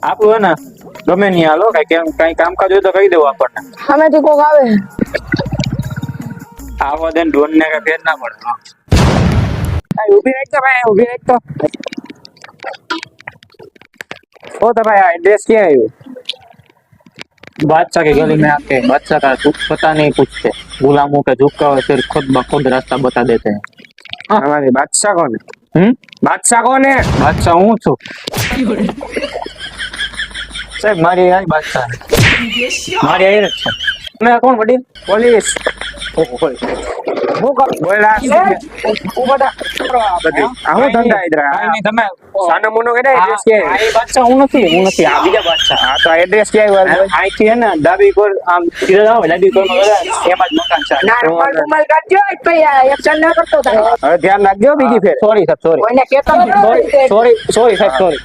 આપણું હે ને ગમે નહીં હાલો કઈ કામકાજ હોય તો કહી દેવું આપણને. સામેથી કોક આવે. આવા દે ડોન ને કઈ ફેર ના પડે. ઉભી રાખ તો ભાઈ, ઉભી રાખ તો. ओ तो भाई एड्रेस क्या है? बादशाह की गली में आके बादशाह का कुछ पता नहीं पूछते, गुलामों के झुका हुआ सिर खुद ब खुद रास्ता बता देते हैं। हमारे बादशाह कौन है? बादशाह कौन है? बादशाह हूँ છું સાહેબ, મારી આ બાદશાહ મારી આ જ છે. તમે કોણ વડીલ? પોલીસ. હું બોલા ઉભા થા. બધી હું ધંધા ઇધરા કાઈ નહીં, તમે સાનો મુનો કેડા એડ્રેસ કે આ બાદશાહ હું નથી આ બીજા બાદશાહ. હા તો એડ્રેસ કે આવ્યો અહીંથી હે ને ડાબી કોર આમ સીધા જાવ, ડાબી કોરમાં એમાં જ મકાન છે. ના રૂમાલ રૂમાલ કાઢજો ભાઈ, એક્શન ના કરતો થાય. હવે ધ્યાન રાખજો બીજી ફેર. સોરી સાહેબ, સોરી કોઈને કહેતો નથી. સોરી સાહેબ, સોરી.